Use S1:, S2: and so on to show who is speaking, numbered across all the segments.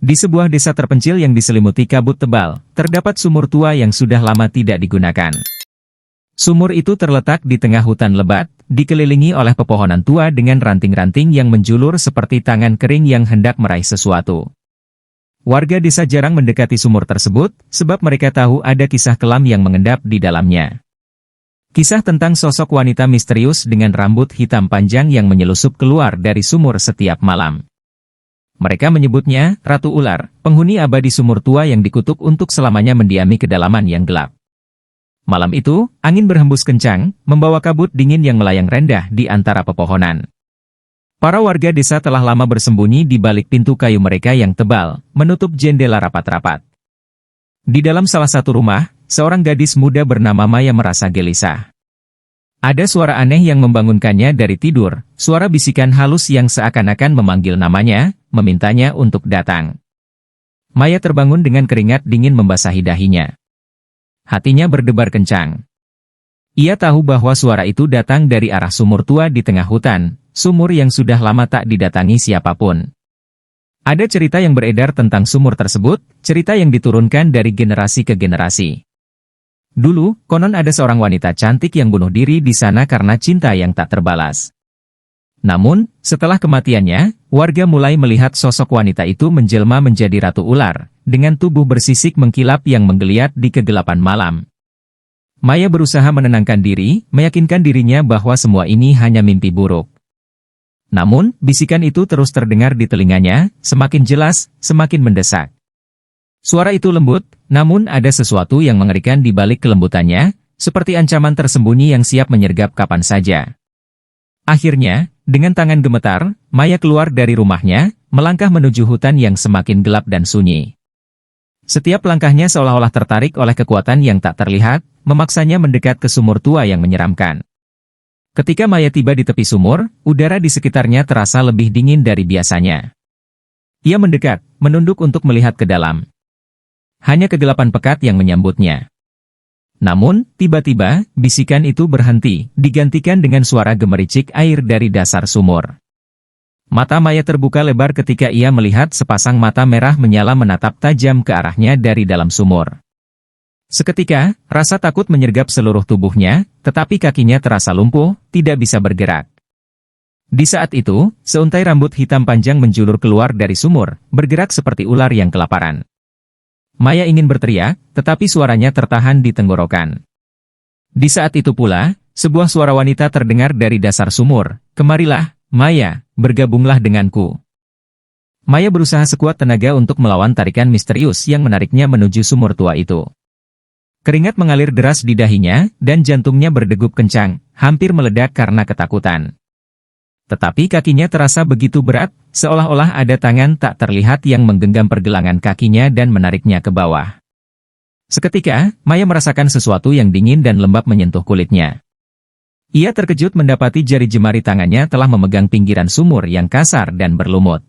S1: Di sebuah desa terpencil yang diselimuti kabut tebal, terdapat sumur tua yang sudah lama tidak digunakan. Sumur itu terletak di tengah hutan lebat, dikelilingi oleh pepohonan tua dengan ranting-ranting yang menjulur seperti tangan kering yang hendak meraih sesuatu. Warga desa jarang mendekati sumur tersebut, sebab mereka tahu ada kisah kelam yang mengendap di dalamnya. Kisah tentang sosok wanita misterius dengan rambut hitam panjang yang menyelusup keluar dari sumur setiap malam. Mereka menyebutnya Ratu Ular, penghuni abadi sumur tua yang dikutuk untuk selamanya mendiami kedalaman yang gelap. Malam itu, angin berhembus kencang, membawa kabut dingin yang melayang rendah di antara pepohonan. Para warga desa telah lama bersembunyi di balik pintu kayu mereka yang tebal, menutup jendela rapat-rapat. Di dalam salah satu rumah, seorang gadis muda bernama Maya merasa gelisah. Ada suara aneh yang membangunkannya dari tidur, suara bisikan halus yang seakan-akan memanggil namanya, memintanya untuk datang. Maya terbangun dengan keringat dingin membasahi dahinya. Hatinya berdebar kencang. Ia tahu bahwa suara itu datang dari arah sumur tua di tengah hutan, sumur yang sudah lama tak didatangi siapapun. Ada cerita yang beredar tentang sumur tersebut, cerita yang diturunkan dari generasi ke generasi. Dulu, konon ada seorang wanita cantik yang bunuh diri di sana karena cinta yang tak terbalas. Namun, setelah kematiannya, warga mulai melihat sosok wanita itu menjelma menjadi Ratu Ular, dengan tubuh bersisik mengkilap yang menggeliat di kegelapan malam. Maya berusaha menenangkan diri, meyakinkan dirinya bahwa semua ini hanya mimpi buruk. Namun, bisikan itu terus terdengar di telinganya, semakin jelas, semakin mendesak. Suara itu lembut, namun ada sesuatu yang mengerikan di balik kelembutannya, seperti ancaman tersembunyi yang siap menyergap kapan saja. Akhirnya, dengan tangan gemetar, Maya keluar dari rumahnya, melangkah menuju hutan yang semakin gelap dan sunyi. Setiap langkahnya seolah-olah tertarik oleh kekuatan yang tak terlihat, memaksanya mendekat ke sumur tua yang menyeramkan. Ketika Maya tiba di tepi sumur, udara di sekitarnya terasa lebih dingin dari biasanya. Ia mendekat, menunduk untuk melihat ke dalam. Hanya kegelapan pekat yang menyambutnya. Namun, tiba-tiba, bisikan itu berhenti, digantikan dengan suara gemericik air dari dasar sumur. Mata Maya terbuka lebar ketika ia melihat sepasang mata merah menyala menatap tajam ke arahnya dari dalam sumur. Seketika, rasa takut menyergap seluruh tubuhnya, tetapi kakinya terasa lumpuh, tidak bisa bergerak. Di saat itu, seuntai rambut hitam panjang menjulur keluar dari sumur, bergerak seperti ular yang kelaparan. Maya ingin berteriak, tetapi suaranya tertahan di tenggorokan. Di saat itu pula, sebuah suara wanita terdengar dari dasar sumur, "Kemarilah, Maya, bergabunglah denganku." Maya berusaha sekuat tenaga untuk melawan tarikan misterius yang menariknya menuju sumur tua itu. Keringat mengalir deras di dahinya, dan jantungnya berdegup kencang, hampir meledak karena ketakutan. Tetapi kakinya terasa begitu berat, seolah-olah ada tangan tak terlihat yang menggenggam pergelangan kakinya dan menariknya ke bawah. Seketika, Maya merasakan sesuatu yang dingin dan lembab menyentuh kulitnya. Ia terkejut mendapati jari jemari tangannya telah memegang pinggiran sumur yang kasar dan berlumut.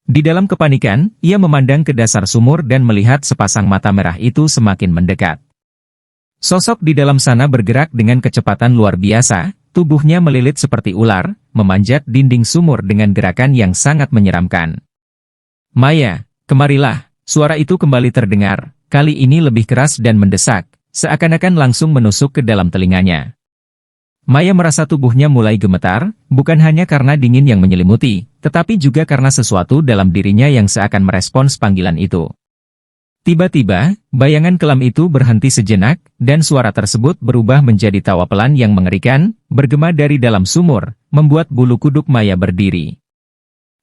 S1: Di dalam kepanikan, ia memandang ke dasar sumur dan melihat sepasang mata merah itu semakin mendekat. Sosok di dalam sana bergerak dengan kecepatan luar biasa, tubuhnya melilit seperti ular, memanjat dinding sumur dengan gerakan yang sangat menyeramkan. "Maya, kemarilah," suara itu kembali terdengar, kali ini lebih keras dan mendesak, seakan-akan langsung menusuk ke dalam telinganya. Maya merasa tubuhnya mulai gemetar, bukan hanya karena dingin yang menyelimuti, tetapi juga karena sesuatu dalam dirinya yang seakan merespons panggilan itu. Tiba-tiba, bayangan kelam itu berhenti sejenak, dan suara tersebut berubah menjadi tawa pelan yang mengerikan, bergema dari dalam sumur, membuat bulu kuduk Maya berdiri.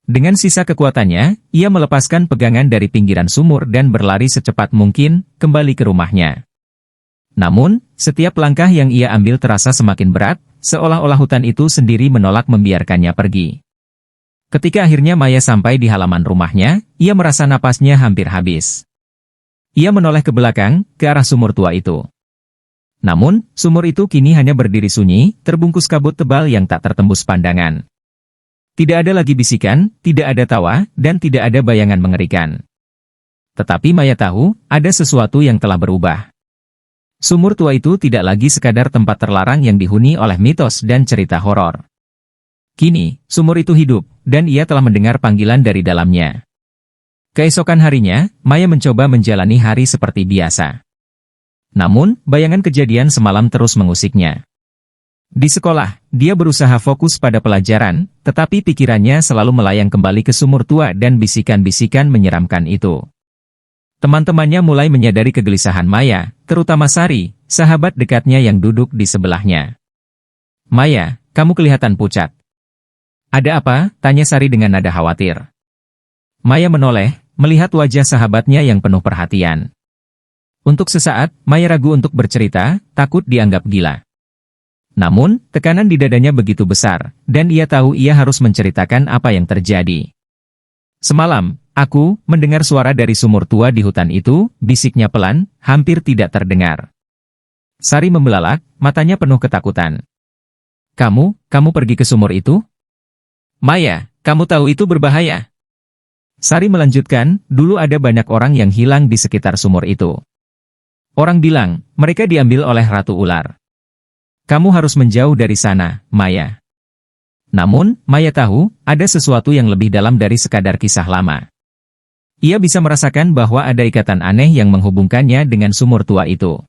S1: Dengan sisa kekuatannya, ia melepaskan pegangan dari pinggiran sumur dan berlari secepat mungkin, kembali ke rumahnya. Namun, setiap langkah yang ia ambil terasa semakin berat, seolah-olah hutan itu sendiri menolak membiarkannya pergi. Ketika akhirnya Maya sampai di halaman rumahnya, ia merasa napasnya hampir habis. Ia menoleh ke belakang, ke arah sumur tua itu. Namun, sumur itu kini hanya berdiri sunyi, terbungkus kabut tebal yang tak tertembus pandangan. Tidak ada lagi bisikan, tidak ada tawa, dan tidak ada bayangan mengerikan. Tetapi Maya tahu, ada sesuatu yang telah berubah. Sumur tua itu tidak lagi sekadar tempat terlarang yang dihuni oleh mitos dan cerita horor. Kini, sumur itu hidup, dan ia telah mendengar panggilan dari dalamnya. Keesokan harinya, Maya mencoba menjalani hari seperti biasa. Namun, bayangan kejadian semalam terus mengusiknya. Di sekolah, dia berusaha fokus pada pelajaran, tetapi pikirannya selalu melayang kembali ke sumur tua dan bisikan-bisikan menyeramkan itu. Teman-temannya mulai menyadari kegelisahan Maya, terutama Sari, sahabat dekatnya yang duduk di sebelahnya. "Maya, kamu kelihatan pucat." "Ada apa?" tanya Sari dengan nada khawatir. Maya menoleh, melihat wajah sahabatnya yang penuh perhatian. Untuk sesaat, Maya ragu untuk bercerita, takut dianggap gila. Namun, tekanan di dadanya begitu besar, dan ia tahu ia harus menceritakan apa yang terjadi. "Semalam, aku mendengar suara dari sumur tua di hutan itu," bisiknya pelan, hampir tidak terdengar. Sari membelalak, matanya penuh ketakutan. Kamu pergi ke sumur itu?" "Maya, kamu tahu itu berbahaya." Sari melanjutkan, "Dulu ada banyak orang yang hilang di sekitar sumur itu. Orang bilang, mereka diambil oleh Ratu Ular. Kamu harus menjauh dari sana, Maya." Namun, Maya tahu, ada sesuatu yang lebih dalam dari sekadar kisah lama. Ia bisa merasakan bahwa ada ikatan aneh yang menghubungkannya dengan sumur tua itu.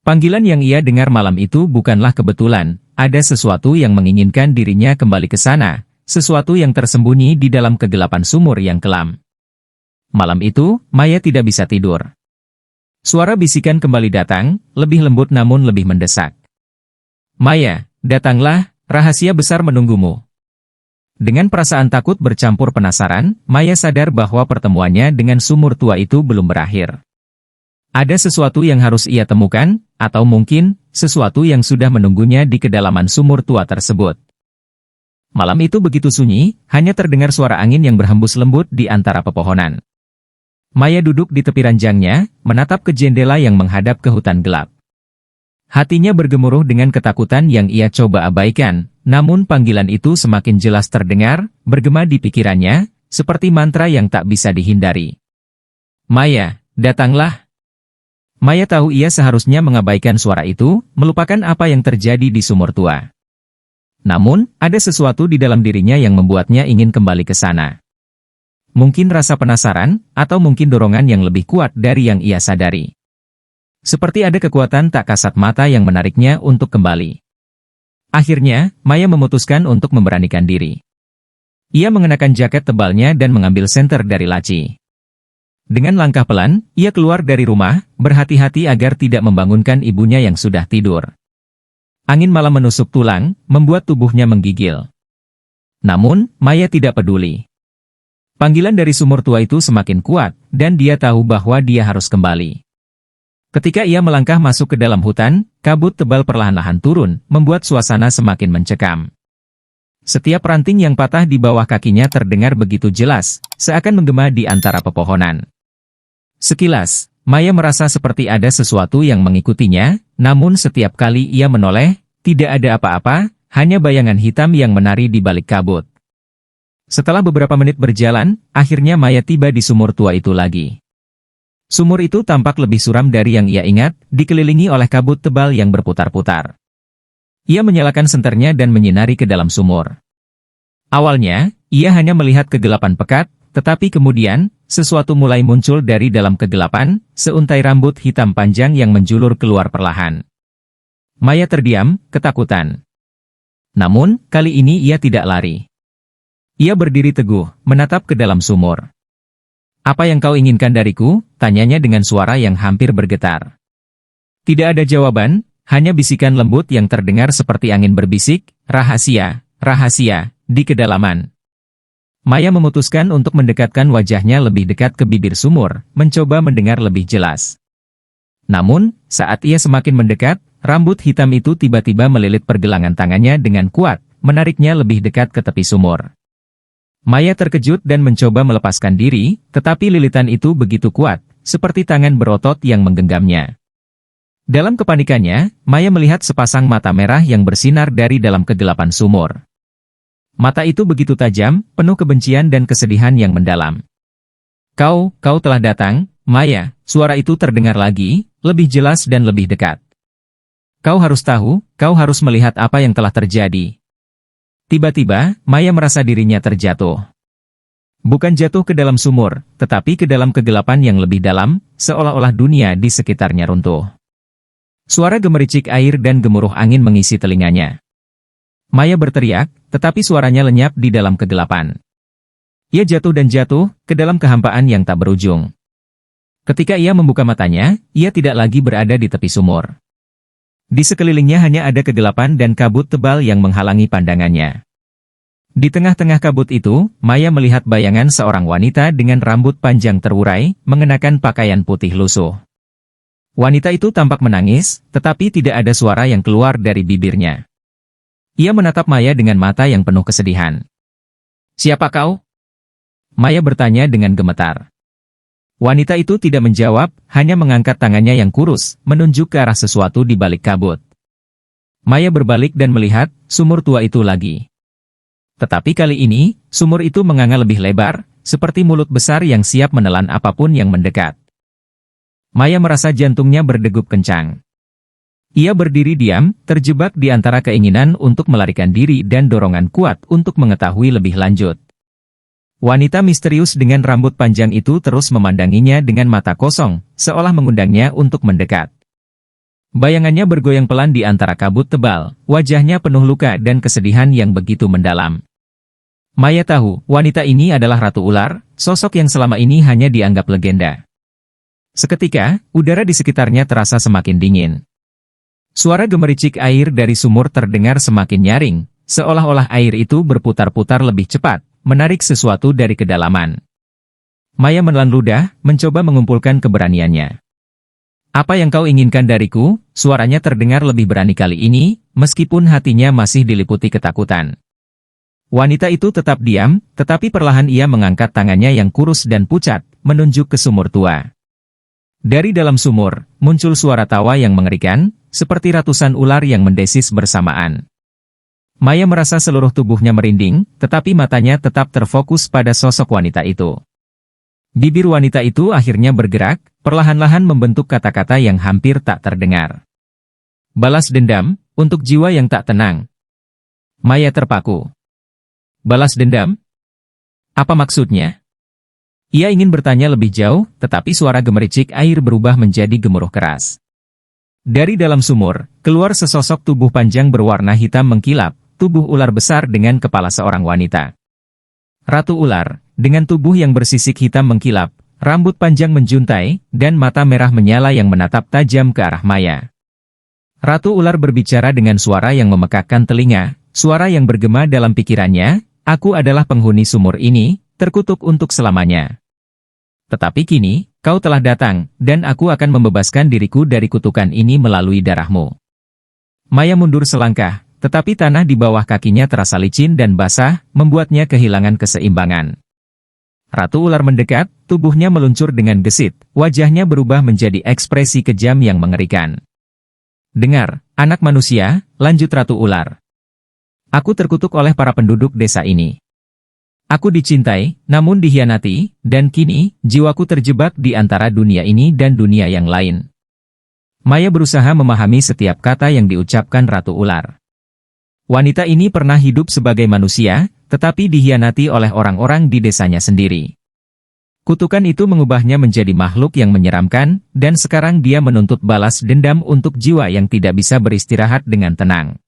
S1: Panggilan yang ia dengar malam itu bukanlah kebetulan, ada sesuatu yang menginginkan dirinya kembali ke sana. Sesuatu yang tersembunyi di dalam kegelapan sumur yang kelam. Malam itu, Maya tidak bisa tidur. Suara bisikan kembali datang, lebih lembut namun lebih mendesak. "Maya, datanglah, rahasia besar menunggumu." Dengan perasaan takut bercampur penasaran, Maya sadar bahwa pertemuannya dengan sumur tua itu belum berakhir. Ada sesuatu yang harus ia temukan, atau mungkin, sesuatu yang sudah menunggunya di kedalaman sumur tua tersebut. Malam itu begitu sunyi, hanya terdengar suara angin yang berhembus lembut di antara pepohonan. Maya duduk di tepi ranjangnya, menatap ke jendela yang menghadap ke hutan gelap. Hatinya bergemuruh dengan ketakutan yang ia coba abaikan, namun panggilan itu semakin jelas terdengar, bergema di pikirannya, seperti mantra yang tak bisa dihindari. "Maya, datanglah." Maya tahu ia seharusnya mengabaikan suara itu, melupakan apa yang terjadi di sumur tua. Namun, ada sesuatu di dalam dirinya yang membuatnya ingin kembali ke sana. Mungkin rasa penasaran, atau mungkin dorongan yang lebih kuat dari yang ia sadari. Seperti ada kekuatan tak kasat mata yang menariknya untuk kembali. Akhirnya, Maya memutuskan untuk memberanikan diri. Ia mengenakan jaket tebalnya dan mengambil senter dari laci. Dengan langkah pelan, ia keluar dari rumah, berhati-hati agar tidak membangunkan ibunya yang sudah tidur. Angin malam menusuk tulang, membuat tubuhnya menggigil. Namun, Maya tidak peduli. Panggilan dari sumur tua itu semakin kuat, dan dia tahu bahwa dia harus kembali. Ketika ia melangkah masuk ke dalam hutan, kabut tebal perlahan-lahan turun, membuat suasana semakin mencekam. Setiap ranting yang patah di bawah kakinya terdengar begitu jelas, seakan menggema di antara pepohonan. Sekilas, Maya merasa seperti ada sesuatu yang mengikutinya, namun setiap kali ia menoleh, tidak ada apa-apa, hanya bayangan hitam yang menari di balik kabut. Setelah beberapa menit berjalan, akhirnya Maya tiba di sumur tua itu lagi. Sumur itu tampak lebih suram dari yang ia ingat, dikelilingi oleh kabut tebal yang berputar-putar. Ia menyalakan senternya dan menyinari ke dalam sumur. Awalnya, ia hanya melihat kegelapan pekat, tetapi kemudian, sesuatu mulai muncul dari dalam kegelapan, seuntai rambut hitam panjang yang menjulur keluar perlahan. Maya terdiam, ketakutan. Namun, kali ini ia tidak lari. Ia berdiri teguh, menatap ke dalam sumur. "Apa yang kau inginkan dariku?" tanyanya dengan suara yang hampir bergetar. Tidak ada jawaban, hanya bisikan lembut yang terdengar seperti angin berbisik, "Rahasia, rahasia," di kedalaman. Maya memutuskan untuk mendekatkan wajahnya lebih dekat ke bibir sumur, mencoba mendengar lebih jelas. Namun, saat ia semakin mendekat, rambut hitam itu tiba-tiba melilit pergelangan tangannya dengan kuat, menariknya lebih dekat ke tepi sumur. Maya terkejut dan mencoba melepaskan diri, tetapi lilitan itu begitu kuat, seperti tangan berotot yang menggenggamnya. Dalam kepanikannya, Maya melihat sepasang mata merah yang bersinar dari dalam kegelapan sumur. Mata itu begitu tajam, penuh kebencian dan kesedihan yang mendalam. Kau telah datang, Maya," suara itu terdengar lagi, lebih jelas dan lebih dekat. "Kau harus tahu, kau harus melihat apa yang telah terjadi." Tiba-tiba, Maya merasa dirinya terjatuh. Bukan jatuh ke dalam sumur, tetapi ke dalam kegelapan yang lebih dalam, seolah-olah dunia di sekitarnya runtuh. Suara gemericik air dan gemuruh angin mengisi telinganya. Maya berteriak, tetapi suaranya lenyap di dalam kegelapan. Ia jatuh dan jatuh, ke dalam kehampaan yang tak berujung. Ketika ia membuka matanya, ia tidak lagi berada di tepi sumur. Di sekelilingnya hanya ada kegelapan dan kabut tebal yang menghalangi pandangannya. Di tengah-tengah kabut itu, Maya melihat bayangan seorang wanita dengan rambut panjang terurai, mengenakan pakaian putih lusuh. Wanita itu tampak menangis, tetapi tidak ada suara yang keluar dari bibirnya. Ia menatap Maya dengan mata yang penuh kesedihan. "Siapa kau?" Maya bertanya dengan gemetar. Wanita itu tidak menjawab, hanya mengangkat tangannya yang kurus, menunjuk ke arah sesuatu di balik kabut. Maya berbalik dan melihat sumur tua itu lagi. Tetapi kali ini, sumur itu menganga lebih lebar, seperti mulut besar yang siap menelan apapun yang mendekat. Maya merasa jantungnya berdegup kencang. Ia berdiri diam, terjebak di antara keinginan untuk melarikan diri dan dorongan kuat untuk mengetahui lebih lanjut. Wanita misterius dengan rambut panjang itu terus memandanginya dengan mata kosong, seolah mengundangnya untuk mendekat. Bayangannya bergoyang pelan di antara kabut tebal, wajahnya penuh luka dan kesedihan yang begitu mendalam. Maya tahu, wanita ini adalah Ratu Ular, sosok yang selama ini hanya dianggap legenda. Seketika, udara di sekitarnya terasa semakin dingin. Suara gemericik air dari sumur terdengar semakin nyaring, seolah-olah air itu berputar-putar lebih cepat, menarik sesuatu dari kedalaman. Maya menelan ludah, mencoba mengumpulkan keberaniannya. "Apa yang kau inginkan dariku?" Suaranya terdengar lebih berani kali ini, meskipun hatinya masih diliputi ketakutan. Wanita itu tetap diam, tetapi perlahan ia mengangkat tangannya yang kurus dan pucat, menunjuk ke sumur tua. Dari dalam sumur, muncul suara tawa yang mengerikan, seperti ratusan ular yang mendesis bersamaan. Maya merasa seluruh tubuhnya merinding, tetapi matanya tetap terfokus pada sosok wanita itu. Bibir wanita itu akhirnya bergerak, perlahan-lahan membentuk kata-kata yang hampir tak terdengar. "Balas dendam, untuk jiwa yang tak tenang." Maya terpaku. Balas dendam? Apa maksudnya? Ia ingin bertanya lebih jauh, tetapi suara gemericik air berubah menjadi gemuruh keras. Dari dalam sumur, keluar sesosok tubuh panjang berwarna hitam mengkilap, tubuh ular besar dengan kepala seorang wanita. Ratu Ular, dengan tubuh yang bersisik hitam mengkilap, rambut panjang menjuntai, dan mata merah menyala yang menatap tajam ke arah Maya. Ratu Ular berbicara dengan suara yang memekakkan telinga, suara yang bergema dalam pikirannya, "Aku adalah penghuni sumur ini, terkutuk untuk selamanya. Tetapi kini, kau telah datang, dan aku akan membebaskan diriku dari kutukan ini melalui darahmu." Maya mundur selangkah, tetapi tanah di bawah kakinya terasa licin dan basah, membuatnya kehilangan keseimbangan. Ratu Ular mendekat, tubuhnya meluncur dengan gesit, wajahnya berubah menjadi ekspresi kejam yang mengerikan. "Dengar, anak manusia," lanjut Ratu Ular. "Aku terkutuk oleh para penduduk desa ini. Aku dicintai, namun dikhianati, dan kini, jiwaku terjebak di antara dunia ini dan dunia yang lain." Maya berusaha memahami setiap kata yang diucapkan Ratu Ular. Wanita ini pernah hidup sebagai manusia, tetapi dikhianati oleh orang-orang di desanya sendiri. Kutukan itu mengubahnya menjadi makhluk yang menyeramkan, dan sekarang dia menuntut balas dendam untuk jiwa yang tidak bisa beristirahat dengan tenang.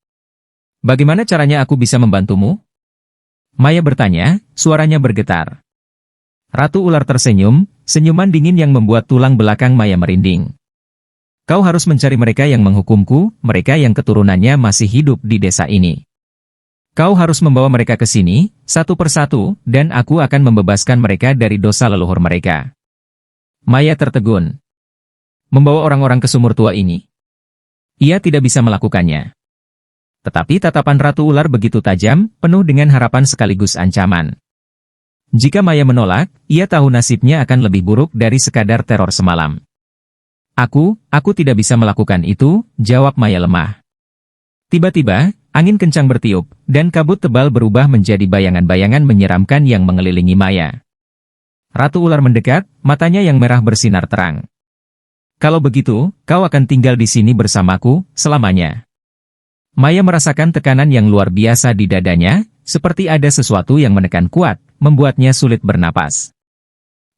S1: "Bagaimana caranya aku bisa membantumu?" Maya bertanya, suaranya bergetar. Ratu Ular tersenyum, senyuman dingin yang membuat tulang belakang Maya merinding. "Kau harus mencari mereka yang menghukumku, mereka yang keturunannya masih hidup di desa ini. Kau harus membawa mereka ke sini, satu persatu, dan aku akan membebaskan mereka dari dosa leluhur mereka." Maya tertegun. Membawa orang-orang ke sumur tua ini? Ia tidak bisa melakukannya. Tetapi tatapan Ratu Ular begitu tajam, penuh dengan harapan sekaligus ancaman. Jika Maya menolak, ia tahu nasibnya akan lebih buruk dari sekadar teror semalam. Aku tidak bisa melakukan itu," jawab Maya lemah. Tiba-tiba, angin kencang bertiup, dan kabut tebal berubah menjadi bayangan-bayangan menyeramkan yang mengelilingi Maya. Ratu Ular mendekat, matanya yang merah bersinar terang. "Kalau begitu, kau akan tinggal di sini bersamaku, selamanya." Maya merasakan tekanan yang luar biasa di dadanya, seperti ada sesuatu yang menekan kuat, membuatnya sulit bernapas.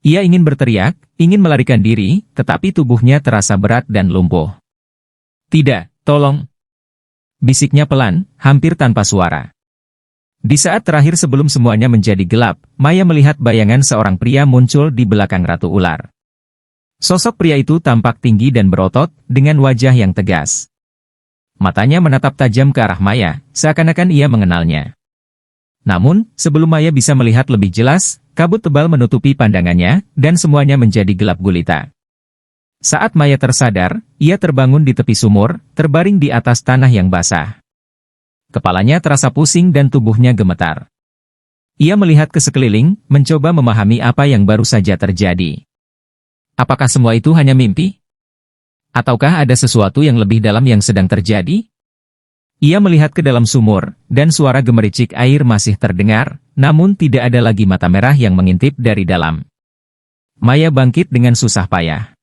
S1: Ia ingin berteriak, ingin melarikan diri, tetapi tubuhnya terasa berat dan lumpuh. "Tidak, tolong!" bisiknya pelan, hampir tanpa suara. Di saat terakhir sebelum semuanya menjadi gelap, Maya melihat bayangan seorang pria muncul di belakang Ratu Ular. Sosok pria itu tampak tinggi dan berotot, dengan wajah yang tegas. Matanya menatap tajam ke arah Maya, seakan-akan ia mengenalnya. Namun, sebelum Maya bisa melihat lebih jelas, kabut tebal menutupi pandangannya, dan semuanya menjadi gelap gulita. Saat Maya tersadar, ia terbangun di tepi sumur, terbaring di atas tanah yang basah. Kepalanya terasa pusing dan tubuhnya gemetar. Ia melihat ke sekeliling, mencoba memahami apa yang baru saja terjadi. Apakah semua itu hanya mimpi? Ataukah ada sesuatu yang lebih dalam yang sedang terjadi? Ia melihat ke dalam sumur, dan suara gemericik air masih terdengar, namun tidak ada lagi mata merah yang mengintip dari dalam. Maya bangkit dengan susah payah.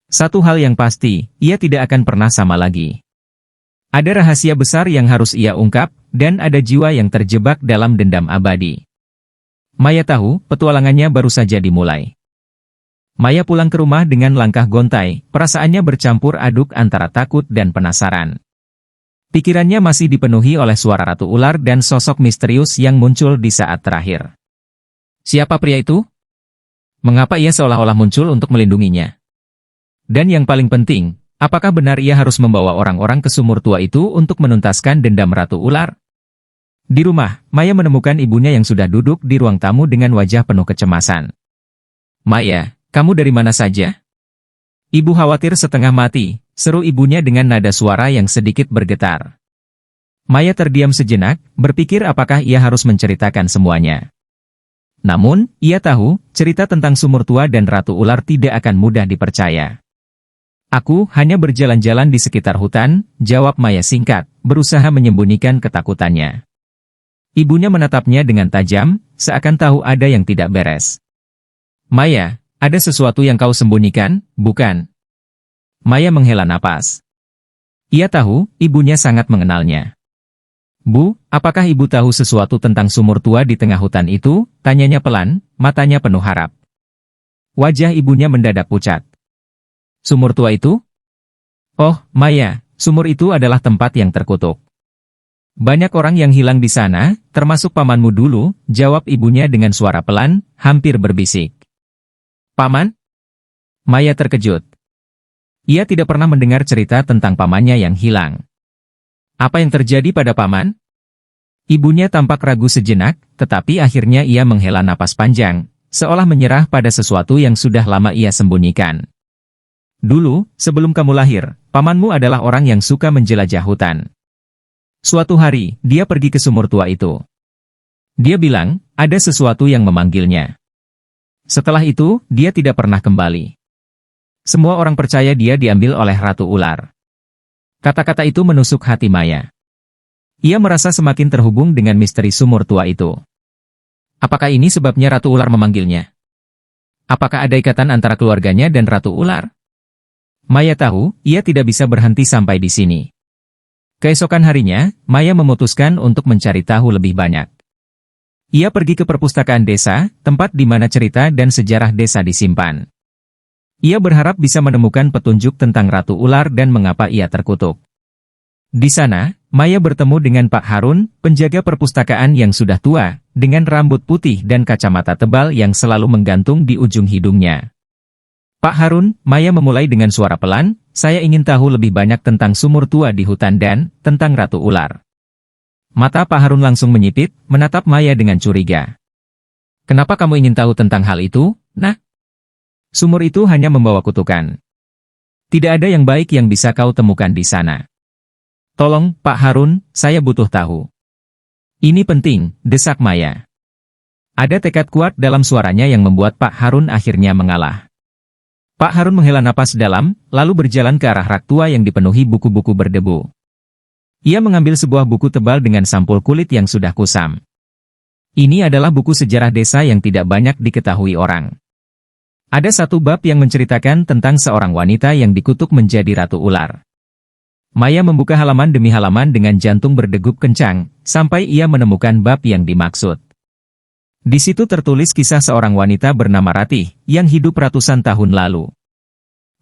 S1: Satu hal yang pasti, ia tidak akan pernah sama lagi. Ada rahasia besar yang harus ia ungkap, dan ada jiwa yang terjebak dalam dendam abadi. Maya tahu, petualangannya baru saja dimulai. Maya pulang ke rumah dengan langkah gontai, perasaannya bercampur aduk antara takut dan penasaran. Pikirannya masih dipenuhi oleh suara Ratu Ular dan sosok misterius yang muncul di saat terakhir. Siapa pria itu? Mengapa ia seolah-olah muncul untuk melindunginya? Dan yang paling penting, apakah benar ia harus membawa orang-orang ke sumur tua itu untuk menuntaskan dendam Ratu Ular? Di rumah, Maya menemukan ibunya yang sudah duduk di ruang tamu dengan wajah penuh kecemasan. "Maya, kamu dari mana saja?" "Ibu khawatir setengah mati," seru ibunya dengan nada suara yang sedikit bergetar. Maya terdiam sejenak, berpikir apakah ia harus menceritakan semuanya. Namun, ia tahu, cerita tentang sumur tua dan Ratu Ular tidak akan mudah dipercaya. "Aku hanya berjalan-jalan di sekitar hutan," jawab Maya singkat, berusaha menyembunyikan ketakutannya. Ibunya menatapnya dengan tajam, seakan tahu ada yang tidak beres. "Maya, ada sesuatu yang kau sembunyikan, bukan?" Maya menghela napas. Ia tahu, ibunya sangat mengenalnya. "Bu, apakah ibu tahu sesuatu tentang sumur tua di tengah hutan itu?" tanyanya pelan, matanya penuh harap. Wajah ibunya mendadak pucat. "Sumur tua itu?" "Oh, Maya, sumur itu adalah tempat yang terkutuk. Banyak orang yang hilang di sana, termasuk pamanmu dulu," jawab ibunya dengan suara pelan, hampir berbisik. "Paman?" Maya terkejut. Ia tidak pernah mendengar cerita tentang pamannya yang hilang. "Apa yang terjadi pada paman?" Ibunya tampak ragu sejenak, tetapi akhirnya ia menghela napas panjang, seolah menyerah pada sesuatu yang sudah lama ia sembunyikan. "Dulu, sebelum kamu lahir, pamanmu adalah orang yang suka menjelajah hutan. Suatu hari, dia pergi ke sumur tua itu. Dia bilang, ada sesuatu yang memanggilnya. Setelah itu, dia tidak pernah kembali. Semua orang percaya dia diambil oleh Ratu Ular." Kata-kata itu menusuk hati Maya. Ia merasa semakin terhubung dengan misteri sumur tua itu. Apakah ini sebabnya Ratu Ular memanggilnya? Apakah ada ikatan antara keluarganya dan Ratu Ular? Maya tahu, ia tidak bisa berhenti sampai di sini. Keesokan harinya, Maya memutuskan untuk mencari tahu lebih banyak. Ia pergi ke perpustakaan desa, tempat di mana cerita dan sejarah desa disimpan. Ia berharap bisa menemukan petunjuk tentang Ratu Ular dan mengapa ia terkutuk. Di sana, Maya bertemu dengan Pak Harun, penjaga perpustakaan yang sudah tua, dengan rambut putih dan kacamata tebal yang selalu menggantung di ujung hidungnya. "Pak Harun," Maya memulai dengan suara pelan, "saya ingin tahu lebih banyak tentang sumur tua di hutan dan tentang Ratu Ular." Mata Pak Harun langsung menyipit, menatap Maya dengan curiga. "Kenapa kamu ingin tahu tentang hal itu, Nak? Sumur itu hanya membawa kutukan. Tidak ada yang baik yang bisa kau temukan di sana. Tolong, Pak Harun, saya butuh tahu." "Ini penting," desak Maya. Ada tekad kuat dalam suaranya yang membuat Pak Harun akhirnya mengalah. Pak Harun menghela napas dalam, lalu berjalan ke arah rak tua yang dipenuhi buku-buku berdebu. Ia mengambil sebuah buku tebal dengan sampul kulit yang sudah kusam. Ini adalah buku sejarah desa yang tidak banyak diketahui orang. Ada satu bab yang menceritakan tentang seorang wanita yang dikutuk menjadi Ratu Ular. Maya membuka halaman demi halaman dengan jantung berdegup kencang, sampai ia menemukan bab yang dimaksud. Di situ tertulis kisah seorang wanita bernama Ratih, yang hidup ratusan tahun lalu.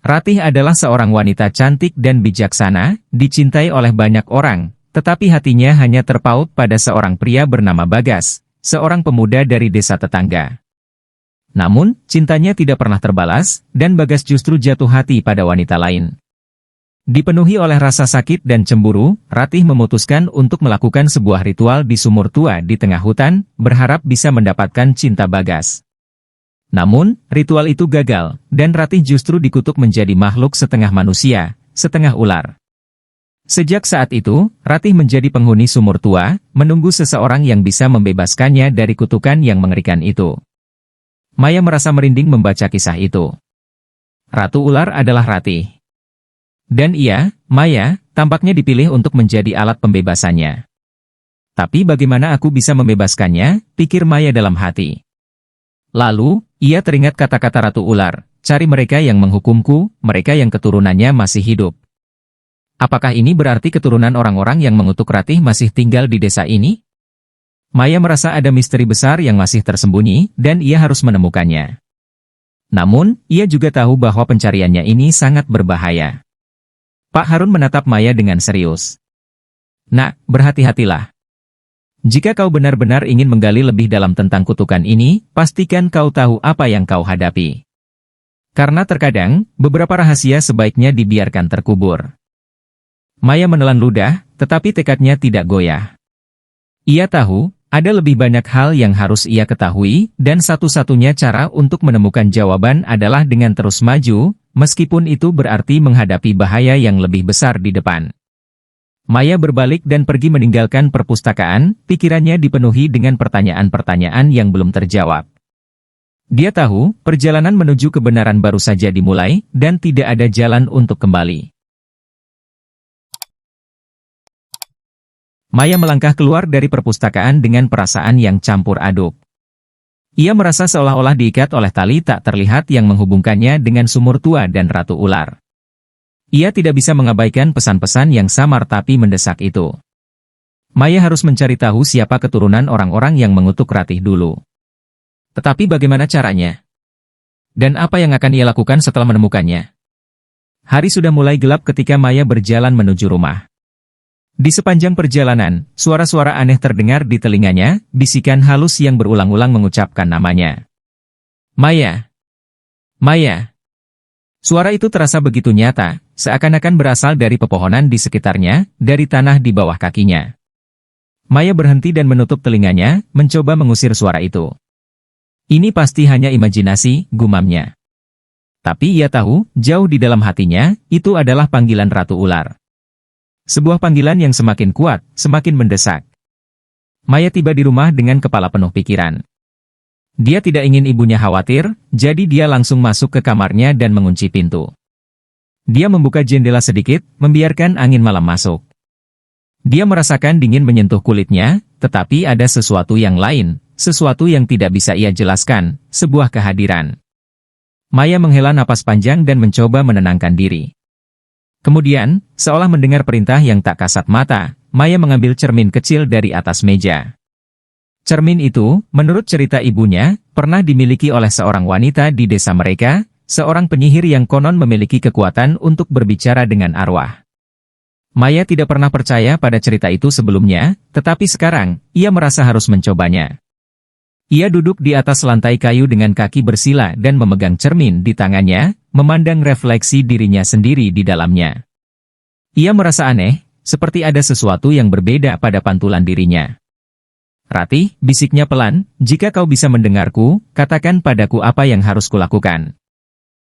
S1: Ratih adalah seorang wanita cantik dan bijaksana, dicintai oleh banyak orang, tetapi hatinya hanya terpaut pada seorang pria bernama Bagas, seorang pemuda dari desa tetangga. Namun, cintanya tidak pernah terbalas, dan Bagas justru jatuh hati pada wanita lain. Dipenuhi oleh rasa sakit dan cemburu, Ratih memutuskan untuk melakukan sebuah ritual di sumur tua di tengah hutan, berharap bisa mendapatkan cinta Bagas. Namun, ritual itu gagal, dan Ratih justru dikutuk menjadi makhluk setengah manusia, setengah ular. Sejak saat itu, Ratih menjadi penghuni sumur tua, menunggu seseorang yang bisa membebaskannya dari kutukan yang mengerikan itu. Maya merasa merinding membaca kisah itu. Ratu Ular adalah Ratih. Dan ia, Maya, tampaknya dipilih untuk menjadi alat pembebasannya. Tapi bagaimana aku bisa membebaskannya, pikir Maya dalam hati. Lalu, ia teringat kata-kata Ratu Ular, cari mereka yang menghukumku, mereka yang keturunannya masih hidup. Apakah ini berarti keturunan orang-orang yang mengutuk Ratih masih tinggal di desa ini? Maya merasa ada misteri besar yang masih tersembunyi, dan ia harus menemukannya. Namun, ia juga tahu bahwa pencariannya ini sangat berbahaya. Pak Harun menatap Maya dengan serius. Nak, berhati-hatilah. Jika kau benar-benar ingin menggali lebih dalam tentang kutukan ini, pastikan kau tahu apa yang kau hadapi. Karena terkadang, beberapa rahasia sebaiknya dibiarkan terkubur. Maya menelan ludah, tetapi tekadnya tidak goyah. Ia tahu, ada lebih banyak hal yang harus ia ketahui, dan satu-satunya cara untuk menemukan jawaban adalah dengan terus maju, meskipun itu berarti menghadapi bahaya yang lebih besar di depan. Maya berbalik dan pergi meninggalkan perpustakaan, pikirannya dipenuhi dengan pertanyaan-pertanyaan yang belum terjawab. Dia tahu, perjalanan menuju kebenaran baru saja dimulai, dan tidak ada jalan untuk kembali. Maya melangkah keluar dari perpustakaan dengan perasaan yang campur aduk. Ia merasa seolah-olah diikat oleh tali tak terlihat yang menghubungkannya dengan sumur tua dan Ratu Ular. Ia tidak bisa mengabaikan pesan-pesan yang samar tapi mendesak itu. Maya harus mencari tahu siapa keturunan orang-orang yang mengutuk Ratih dulu. Tetapi bagaimana caranya? Dan apa yang akan ia lakukan setelah menemukannya? Hari sudah mulai gelap ketika Maya berjalan menuju rumah. Di sepanjang perjalanan, suara-suara aneh terdengar di telinganya, bisikan halus yang berulang-ulang mengucapkan namanya. Maya! Maya! Suara itu terasa begitu nyata, seakan-akan berasal dari pepohonan di sekitarnya, dari tanah di bawah kakinya. Maya berhenti dan menutup telinganya, mencoba mengusir suara itu. Ini pasti hanya imajinasi, gumamnya. Tapi ia tahu, jauh di dalam hatinya, itu adalah panggilan Ratu Ular. Sebuah panggilan yang semakin kuat, semakin mendesak. Maya tiba di rumah dengan kepala penuh pikiran. Dia tidak ingin ibunya khawatir, jadi dia langsung masuk ke kamarnya dan mengunci pintu. Dia membuka jendela sedikit, membiarkan angin malam masuk. Dia merasakan dingin menyentuh kulitnya, tetapi ada sesuatu yang lain, sesuatu yang tidak bisa ia jelaskan, sebuah kehadiran. Maya menghela napas panjang dan mencoba menenangkan diri. Kemudian, seolah mendengar perintah yang tak kasat mata, Maya mengambil cermin kecil dari atas meja. Cermin itu, menurut cerita ibunya, pernah dimiliki oleh seorang wanita di desa mereka, seorang penyihir yang konon memiliki kekuatan untuk berbicara dengan arwah. Maya tidak pernah percaya pada cerita itu sebelumnya, tetapi sekarang, ia merasa harus mencobanya. Ia duduk di atas lantai kayu dengan kaki bersila dan memegang cermin di tangannya, memandang refleksi dirinya sendiri di dalamnya. Ia merasa aneh, seperti ada sesuatu yang berbeda pada pantulan dirinya. Ratih, bisiknya pelan, jika kau bisa mendengarku, katakan padaku apa yang harus kulakukan.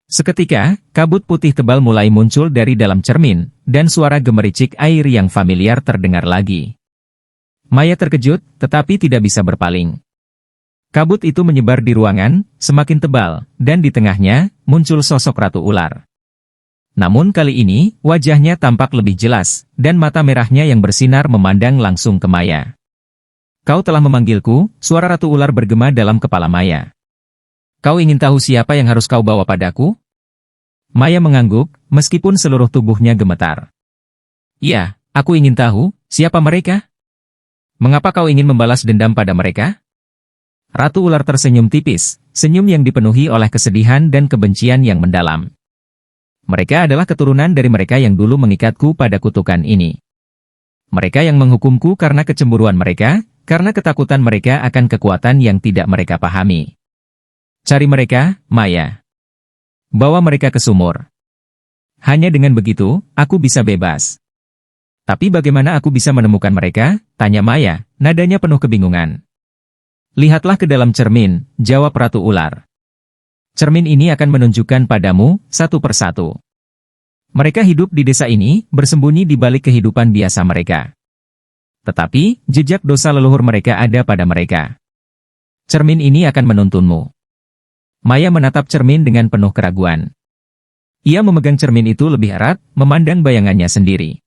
S1: Seketika, kabut putih tebal mulai muncul dari dalam cermin, dan suara gemericik air yang familiar terdengar lagi. Maya terkejut, tetapi tidak bisa berpaling. Kabut itu menyebar di ruangan, semakin tebal, dan di tengahnya, muncul sosok Ratu Ular. Namun kali ini, wajahnya tampak lebih jelas, dan mata merahnya yang bersinar memandang langsung ke Maya. Kau telah memanggilku, suara Ratu Ular bergema dalam kepala Maya. Kau ingin tahu siapa yang harus kau bawa padaku? Maya mengangguk, meskipun seluruh tubuhnya gemetar. Iya, aku ingin tahu, siapa mereka? Mengapa kau ingin membalas dendam pada mereka? Ratu ular tersenyum tipis, senyum yang dipenuhi oleh kesedihan dan kebencian yang mendalam. Mereka adalah keturunan dari mereka yang dulu mengikatku pada kutukan ini. Mereka yang menghukumku karena kecemburuan mereka, karena ketakutan mereka akan kekuatan yang tidak mereka pahami. Cari mereka, Maya. Bawa mereka ke sumur. Hanya dengan begitu, aku bisa bebas. Tapi bagaimana aku bisa menemukan mereka? Tanya Maya, nadanya penuh kebingungan. Lihatlah ke dalam cermin, jawab Ratu Ular. Cermin ini akan menunjukkan padamu, satu persatu. Mereka hidup di desa ini, bersembunyi di balik kehidupan biasa mereka. Tetapi, jejak dosa leluhur mereka ada pada mereka. Cermin ini akan menuntunmu. Maya menatap cermin dengan penuh keraguan. Ia memegang cermin itu lebih erat, memandang bayangannya sendiri.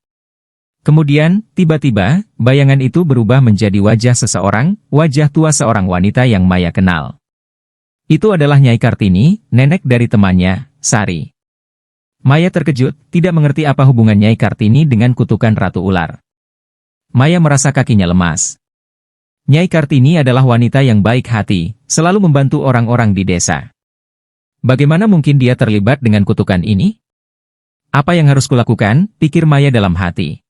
S1: Kemudian, tiba-tiba, bayangan itu berubah menjadi wajah seseorang, wajah tua seorang wanita yang Maya kenal. Itu adalah Nyai Kartini, nenek dari temannya, Sari. Maya terkejut, tidak mengerti apa hubungan Nyai Kartini dengan kutukan Ratu Ular. Maya merasa kakinya lemas. Nyai Kartini adalah wanita yang baik hati, selalu membantu orang-orang di desa. Bagaimana mungkin dia terlibat dengan kutukan ini? Apa yang harus kulakukan, pikir Maya dalam hati.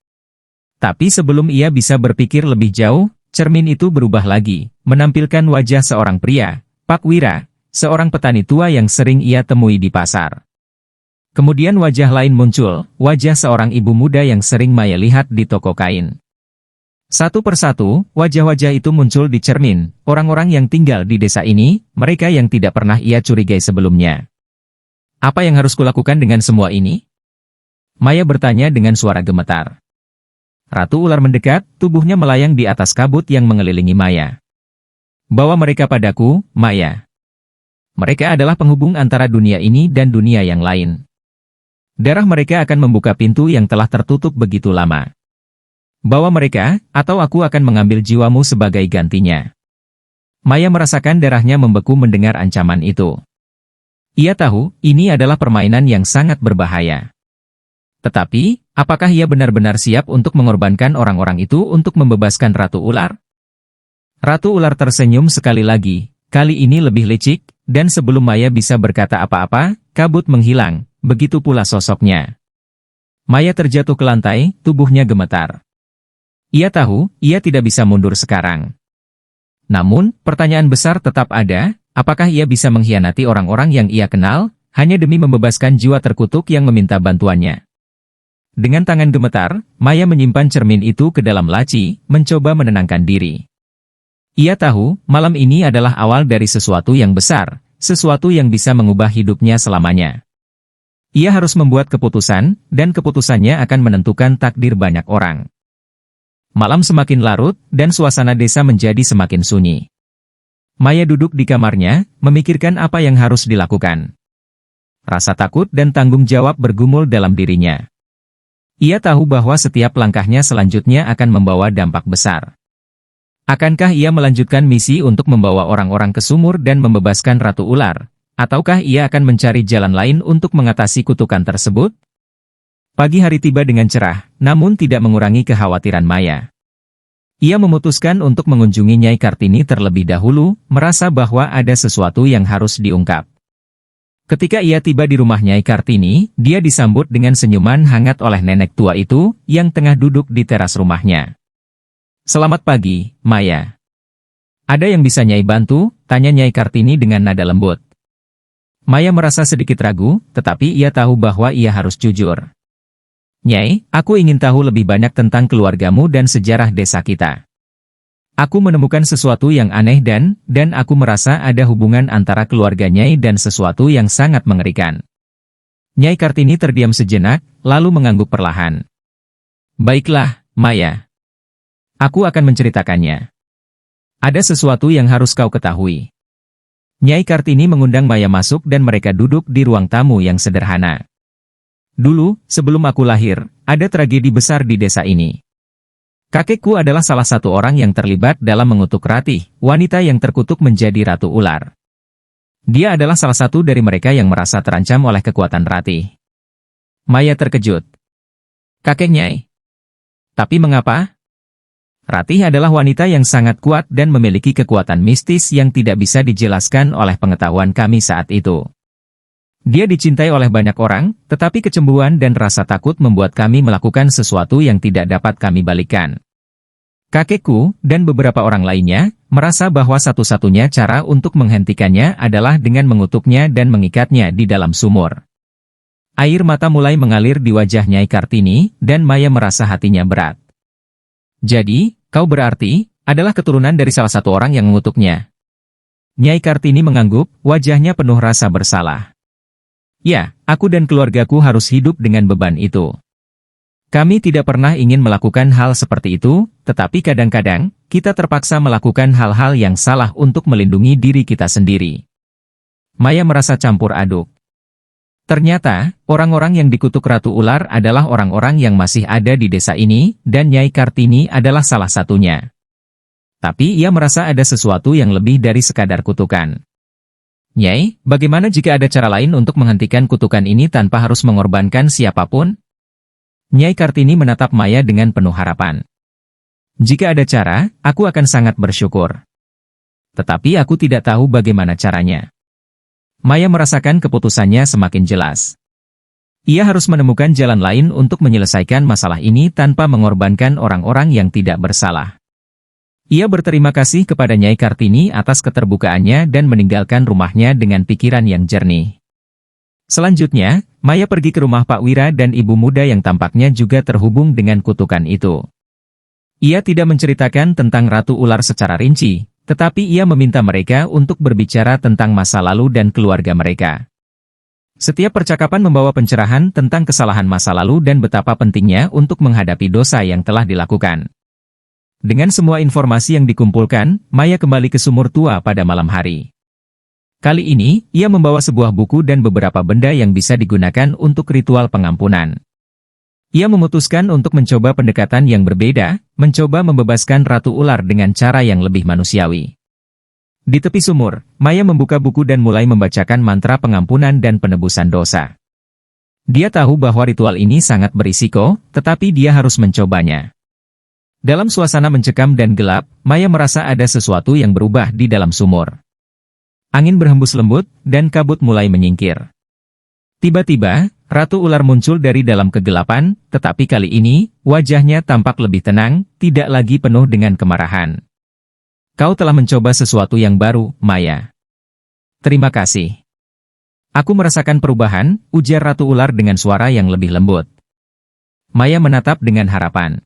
S1: Tapi sebelum ia bisa berpikir lebih jauh, cermin itu berubah lagi, menampilkan wajah seorang pria, Pak Wira, seorang petani tua yang sering ia temui di pasar. Kemudian wajah lain muncul, wajah seorang ibu muda yang sering Maya lihat di toko kain. Satu persatu, wajah-wajah itu muncul di cermin, orang-orang yang tinggal di desa ini, mereka yang tidak pernah ia curigai sebelumnya. Apa yang harus kulakukan dengan semua ini? Maya bertanya dengan suara gemetar. Ratu Ular mendekat, tubuhnya melayang di atas kabut yang mengelilingi Maya. Bawa mereka padaku, Maya. Mereka adalah penghubung antara dunia ini dan dunia yang lain. Darah mereka akan membuka pintu yang telah tertutup begitu lama. Bawa mereka, atau aku akan mengambil jiwamu sebagai gantinya. Maya merasakan darahnya membeku mendengar ancaman itu. Ia tahu, ini adalah permainan yang sangat berbahaya. Tetapi, apakah ia benar-benar siap untuk mengorbankan orang-orang itu untuk membebaskan Ratu Ular? Ratu Ular tersenyum sekali lagi, kali ini lebih licik, dan sebelum Maya bisa berkata apa-apa, kabut menghilang, begitu pula sosoknya. Maya terjatuh ke lantai, tubuhnya gemetar. Ia tahu, ia tidak bisa mundur sekarang. Namun, pertanyaan besar tetap ada, apakah ia bisa mengkhianati orang-orang yang ia kenal, hanya demi membebaskan jiwa terkutuk yang meminta bantuannya. Dengan tangan gemetar, Maya menyimpan cermin itu ke dalam laci, mencoba menenangkan diri. Ia tahu, malam ini adalah awal dari sesuatu yang besar, sesuatu yang bisa mengubah hidupnya selamanya. Ia harus membuat keputusan, dan keputusannya akan menentukan takdir banyak orang. Malam semakin larut, dan suasana desa menjadi semakin sunyi. Maya duduk di kamarnya, memikirkan apa yang harus dilakukan. Rasa takut dan tanggung jawab bergumul dalam dirinya. Ia tahu bahwa setiap langkahnya selanjutnya akan membawa dampak besar. Akankah ia melanjutkan misi untuk membawa orang-orang ke sumur dan membebaskan Ratu Ular? Ataukah ia akan mencari jalan lain untuk mengatasi kutukan tersebut? Pagi hari tiba dengan cerah, namun tidak mengurangi kekhawatiran Maya. Ia memutuskan untuk mengunjungi Nyai Kartini terlebih dahulu, merasa bahwa ada sesuatu yang harus diungkap. Ketika ia tiba di rumah Nyai Kartini, dia disambut dengan senyuman hangat oleh nenek tua itu, yang tengah duduk di teras rumahnya. Selamat pagi, Maya. Ada yang bisa Nyai bantu? Tanya Nyai Kartini dengan nada lembut. Maya merasa sedikit ragu, tetapi ia tahu bahwa ia harus jujur. Nyai, aku ingin tahu lebih banyak tentang keluargamu dan sejarah desa kita. Aku menemukan sesuatu yang aneh dan aku merasa ada hubungan antara keluarga Nyai dan sesuatu yang sangat mengerikan. Nyai Kartini terdiam sejenak, lalu mengangguk perlahan. Baiklah, Maya. Aku akan menceritakannya. Ada sesuatu yang harus kau ketahui. Nyai Kartini mengundang Maya masuk dan mereka duduk di ruang tamu yang sederhana. Dulu, sebelum aku lahir, ada tragedi besar di desa ini. Kakekku adalah salah satu orang yang terlibat dalam mengutuk Ratih, wanita yang terkutuk menjadi Ratu Ular. Dia adalah salah satu dari mereka yang merasa terancam oleh kekuatan Ratih. Maya terkejut. Kakek Nyai. Tapi mengapa? Ratih adalah wanita yang sangat kuat dan memiliki kekuatan mistis yang tidak bisa dijelaskan oleh pengetahuan kami saat itu. Dia dicintai oleh banyak orang, tetapi kecemburuan dan rasa takut membuat kami melakukan sesuatu yang tidak dapat kami balikan. Kakekku, dan beberapa orang lainnya, merasa bahwa satu-satunya cara untuk menghentikannya adalah dengan mengutuknya dan mengikatnya di dalam sumur. Air mata mulai mengalir di wajah Nyai Kartini, dan Maya merasa hatinya berat. Jadi, kau berarti, adalah keturunan dari salah satu orang yang mengutuknya. Nyai Kartini mengangguk, wajahnya penuh rasa bersalah. Ya, aku dan keluargaku harus hidup dengan beban itu. Kami tidak pernah ingin melakukan hal seperti itu, tetapi kadang-kadang, kita terpaksa melakukan hal-hal yang salah untuk melindungi diri kita sendiri. Maya merasa campur aduk. Ternyata, orang-orang yang dikutuk Ratu Ular adalah orang-orang yang masih ada di desa ini, dan Nyai Kartini adalah salah satunya. Tapi ia merasa ada sesuatu yang lebih dari sekadar kutukan. Nyai, bagaimana jika ada cara lain untuk menghentikan kutukan ini tanpa harus mengorbankan siapapun? Nyai Kartini menatap Maya dengan penuh harapan. Jika ada cara, aku akan sangat bersyukur. Tetapi aku tidak tahu bagaimana caranya. Maya merasakan keputusannya semakin jelas. Ia harus menemukan jalan lain untuk menyelesaikan masalah ini tanpa mengorbankan orang-orang yang tidak bersalah. Ia berterima kasih kepada Nyai Kartini atas keterbukaannya dan meninggalkan rumahnya dengan pikiran yang jernih. Selanjutnya, Maya pergi ke rumah Pak Wira dan ibu muda yang tampaknya juga terhubung dengan kutukan itu. Ia tidak menceritakan tentang Ratu Ular secara rinci, tetapi ia meminta mereka untuk berbicara tentang masa lalu dan keluarga mereka. Setiap percakapan membawa pencerahan tentang kesalahan masa lalu dan betapa pentingnya untuk menghadapi dosa yang telah dilakukan. Dengan semua informasi yang dikumpulkan, Maya kembali ke sumur tua pada malam hari. Kali ini, ia membawa sebuah buku dan beberapa benda yang bisa digunakan untuk ritual pengampunan. Ia memutuskan untuk mencoba pendekatan yang berbeda, mencoba membebaskan Ratu Ular dengan cara yang lebih manusiawi. Di tepi sumur, Maya membuka buku dan mulai membacakan mantra pengampunan dan penebusan dosa. Dia tahu bahwa ritual ini sangat berisiko, tetapi dia harus mencobanya. Dalam suasana mencekam dan gelap, Maya merasa ada sesuatu yang berubah di dalam sumur. Angin berhembus lembut, dan kabut mulai menyingkir. Tiba-tiba, Ratu Ular muncul dari dalam kegelapan, tetapi kali ini, wajahnya tampak lebih tenang, tidak lagi penuh dengan kemarahan. Kau telah mencoba sesuatu yang baru, Maya. Terima kasih. Aku merasakan perubahan, ujar Ratu Ular dengan suara yang lebih lembut. Maya menatap dengan harapan.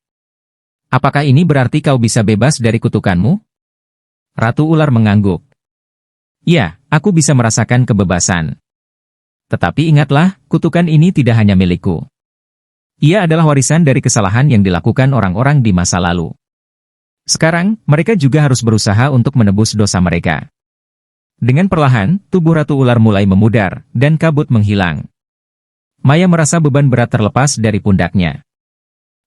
S1: Apakah ini berarti kau bisa bebas dari kutukanmu? Ratu Ular mengangguk. Ya, aku bisa merasakan kebebasan. Tetapi ingatlah, kutukan ini tidak hanya milikku. Ia adalah warisan dari kesalahan yang dilakukan orang-orang di masa lalu. Sekarang, mereka juga harus berusaha untuk menebus dosa mereka. Dengan perlahan, tubuh Ratu Ular mulai memudar, dan kabut menghilang. Maya merasa beban berat terlepas dari pundaknya.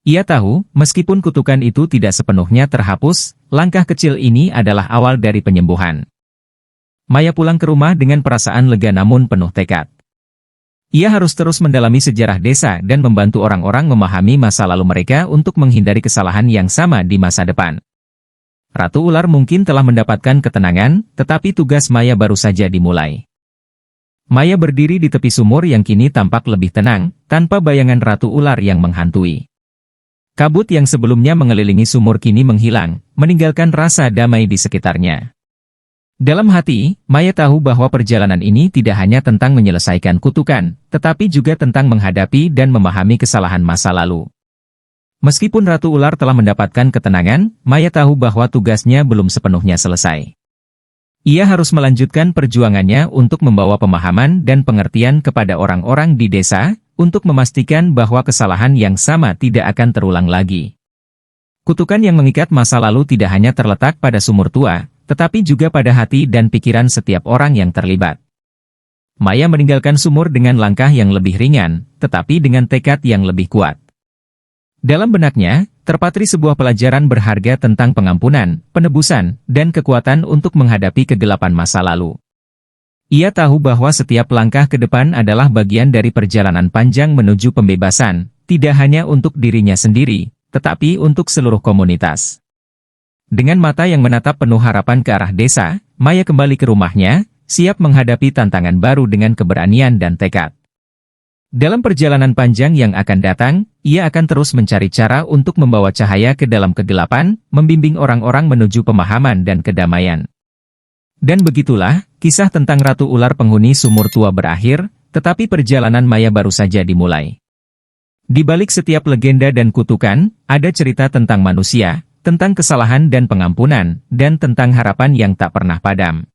S1: Ia tahu, meskipun kutukan itu tidak sepenuhnya terhapus, langkah kecil ini adalah awal dari penyembuhan. Maya pulang ke rumah dengan perasaan lega namun penuh tekad. Ia harus terus mendalami sejarah desa dan membantu orang-orang memahami masa lalu mereka untuk menghindari kesalahan yang sama di masa depan. Ratu Ular mungkin telah mendapatkan ketenangan, tetapi tugas Maya baru saja dimulai. Maya berdiri di tepi sumur yang kini tampak lebih tenang, tanpa bayangan Ratu Ular yang menghantui. Kabut yang sebelumnya mengelilingi sumur kini menghilang, meninggalkan rasa damai di sekitarnya. Dalam hati, Maya tahu bahwa perjalanan ini tidak hanya tentang menyelesaikan kutukan, tetapi juga tentang menghadapi dan memahami kesalahan masa lalu. Meskipun Ratu Ular telah mendapatkan ketenangan, Maya tahu bahwa tugasnya belum sepenuhnya selesai. Ia harus melanjutkan perjuangannya untuk membawa pemahaman dan pengertian kepada orang-orang di desa, untuk memastikan bahwa kesalahan yang sama tidak akan terulang lagi. Kutukan yang mengikat masa lalu tidak hanya terletak pada sumur tua, tetapi juga pada hati dan pikiran setiap orang yang terlibat. Maya meninggalkan sumur dengan langkah yang lebih ringan, tetapi dengan tekad yang lebih kuat. Dalam benaknya, terpatri sebuah pelajaran berharga tentang pengampunan, penebusan, dan kekuatan untuk menghadapi kegelapan masa lalu. Ia tahu bahwa setiap langkah ke depan adalah bagian dari perjalanan panjang menuju pembebasan, tidak hanya untuk dirinya sendiri, tetapi untuk seluruh komunitas. Dengan mata yang menatap penuh harapan ke arah desa, Maya kembali ke rumahnya, siap menghadapi tantangan baru dengan keberanian dan tekad. Dalam perjalanan panjang yang akan datang, ia akan terus mencari cara untuk membawa cahaya ke dalam kegelapan, membimbing orang-orang menuju pemahaman dan kedamaian. Dan begitulah, kisah tentang Ratu Ular penghuni sumur tua berakhir, tetapi perjalanan Maya baru saja dimulai. Di balik setiap legenda dan kutukan, ada cerita tentang manusia, tentang kesalahan dan pengampunan, dan tentang harapan yang tak pernah padam.